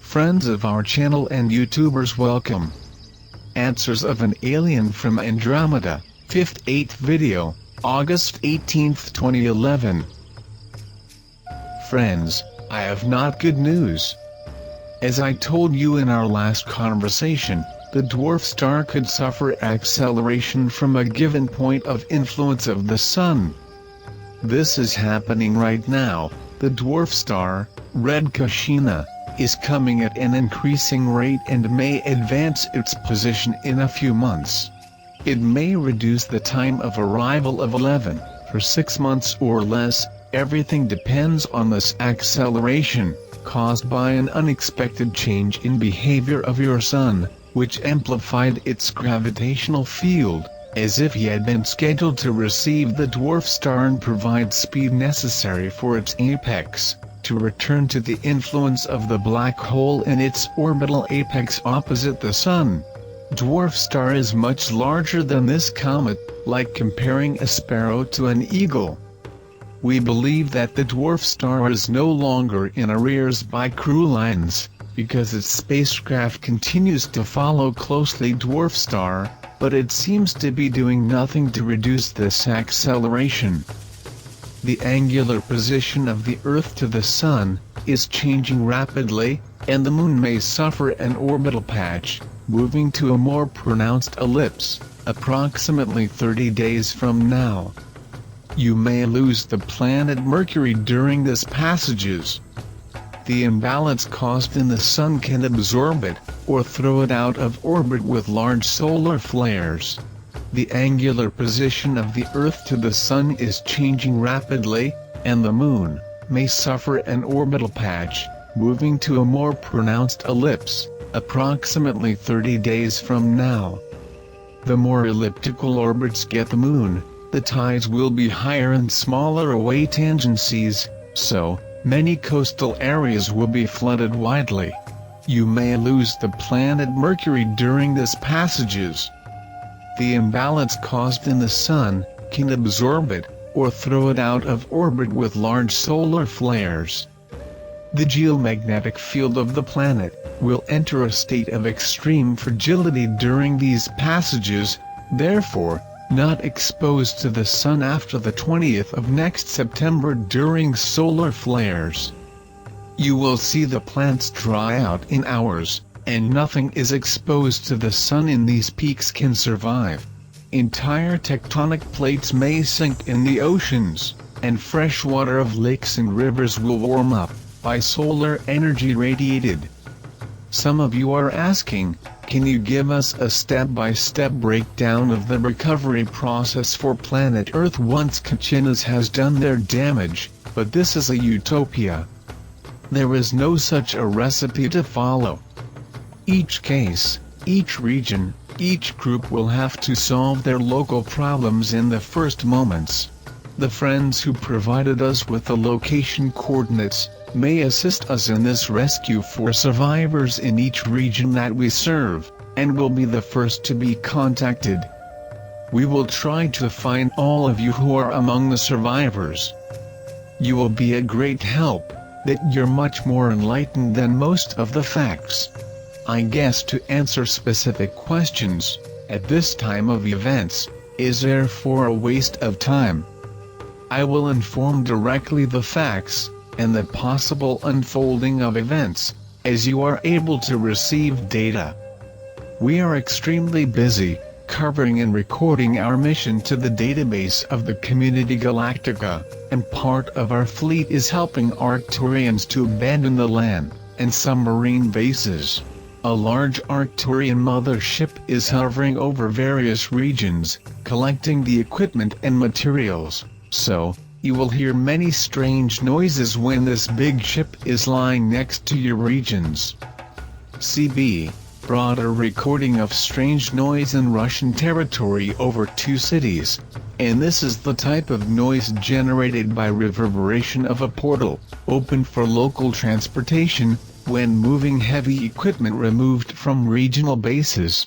Friends of our channel and YouTubers, welcome. Answers of an Alien from Andromeda, 8th video, August 18, 2011. Friends, I have not good news. As I told you in our last conversation, the dwarf star could suffer acceleration from a given point of influence of the Sun. This is happening right now. The dwarf star, Red Kashina, is coming at an increasing rate and may advance its position in a few months. It may reduce the time of arrival of 11 for 6 months or less. Everything depends on this acceleration, caused by an unexpected change in behavior of your Sun, which amplified its gravitational field, as if he had been scheduled to receive the dwarf star and provide speed necessary for its apex to return to the influence of the black hole in its orbital apex opposite the Sun. Dwarf star is much larger than this comet, like comparing a sparrow to an eagle. We believe that the dwarf star is no longer in arrears by crew lines, because its spacecraft continues to follow closely dwarf star, but it seems to be doing nothing to reduce this acceleration. The angular position of the Earth to the Sun is changing rapidly, and the Moon may suffer an orbital patch, moving to a more pronounced ellipse, approximately 30 days from now. You may lose the planet Mercury during this passages. The imbalance caused in the Sun can absorb it, or throw it out of orbit with large solar flares. The angular position of the Earth to the Sun is changing rapidly, and the Moon may suffer an orbital patch, moving to a more pronounced ellipse, approximately 30 days from now. The more elliptical orbits get the Moon, the tides will be higher and smaller away tangencies, so many coastal areas will be flooded widely. You may lose the planet Mercury during this passages. The imbalance caused in the Sun can absorb it, or throw it out of orbit with large solar flares. The geomagnetic field of the planet will enter a state of extreme fragility during these passages, therefore, not exposed to the Sun after the 20th of next September during solar flares. You will see the plants dry out in hours, and nothing is exposed to the Sun in these peaks can survive. Entire tectonic plates may sink in the oceans, and fresh water of lakes and rivers will warm up, by solar energy radiated. Some of you are asking, can you give us a step-by-step breakdown of the recovery process for planet Earth once Kachinas has done their damage? But this is a utopia. There is no such a recipe to follow. Each case, each region, each group will have to solve their local problems in the first moments. The friends who provided us with the location coordinates may assist us in this rescue for survivors in each region that we serve, and will be the first to be contacted. We will try to find all of you who are among the survivors. You will be a great help, that you're much more enlightened than most of the facts. I guess to answer specific questions, at this time of events, is therefore a waste of time. I will inform directly the facts, and the possible unfolding of events, as you are able to receive data. We are extremely busy, covering and recording our mission to the database of the community Galactica, and part of our fleet is helping Arcturians to abandon the land, and submarine bases. A large Arcturian mothership is hovering over various regions, collecting the equipment and materials, so you will hear many strange noises when this big ship is lying next to your regions. CB brought a recording of strange noise in Russian territory over 2 cities, and this is the type of noise generated by reverberation of a portal, open for local transportation, when moving heavy equipment removed from regional bases.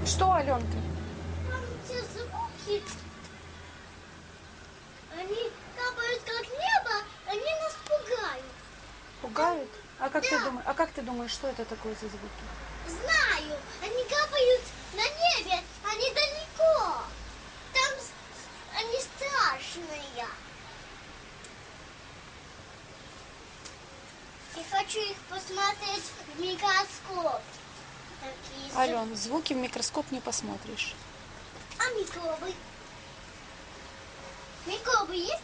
Что, Аленка? Там те звуки, они капают как небо, они нас пугают. Пугают? А как Да. как ты думаешь, что это такое за звуки? Знаю, они капают на небе, они далеко. Там они страшные. Я хочу их посмотреть в микроскоп. Такие Ален, звуки в микроскоп не посмотришь. А микробы? Микробы есть?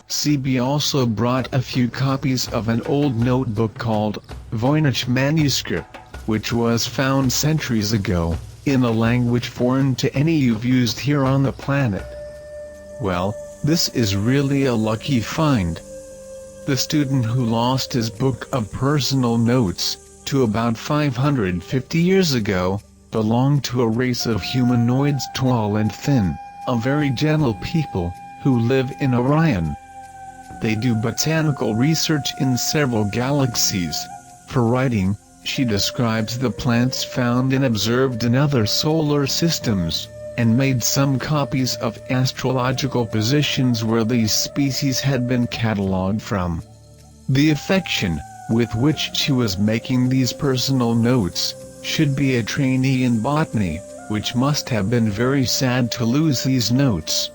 CB also brought a few copies of an old notebook called Voynich manuscript, which was found centuries ago, in a language foreign to any you've used here on the planet. Well, this is really a lucky find. The student who lost his book of personal notes, to about 550 years ago, belonged to a race of humanoids tall and thin, a very gentle people, who live in Orion. They do botanical research in several galaxies. For writing, she describes the plants found and observed in other solar systems, and made some copies of astrological positions where these species had been catalogued from. The affection with which she was making these personal notes should be a trainee in botany, which must have been very sad to lose these notes.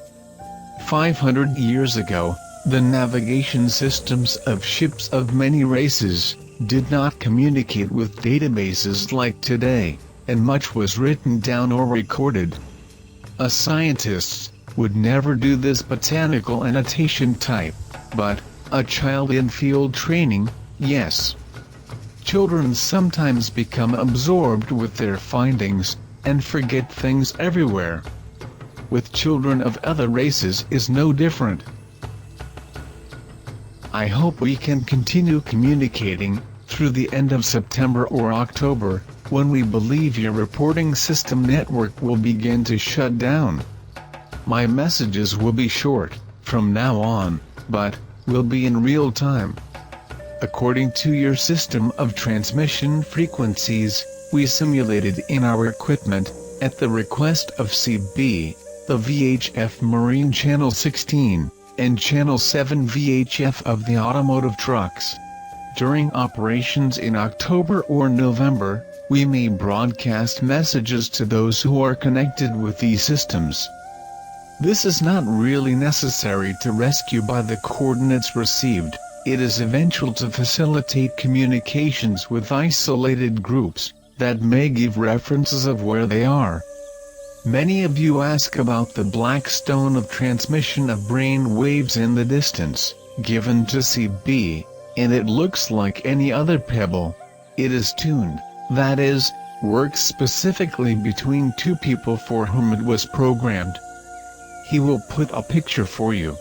500 years ago, the navigation systems of ships of many races did not communicate with databases like today, and much was written down or recorded. A scientist would never do this botanical annotation type, but a child in field training, yes. Children sometimes become absorbed with their findings, and forget things everywhere. With children of other races is no different. I hope we can continue communicating through the end of September or October, when we believe your reporting system network will begin to shut down. My messages will be short, from now on, but will be in real time. According to your system of transmission frequencies, we simulated in our equipment, at the request of CB, the VHF Marine Channel 16, and Channel 7 VHF of the automotive trucks. During operations in October or November, we may broadcast messages to those who are connected with these systems. This is not really necessary to rescue by the coordinates received, it is eventual to facilitate communications with isolated groups, that may give references of where they are. Many of you ask about the black stone of transmission of brain waves in the distance, given to CB, and it looks like any other pebble. It is tuned, that is, works specifically between two people for whom it was programmed. He will put a picture for you.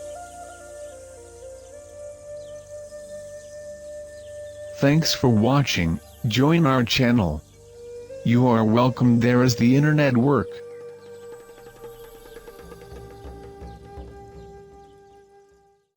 Thanks for watching. Join our channel. You are welcome there as the internet work.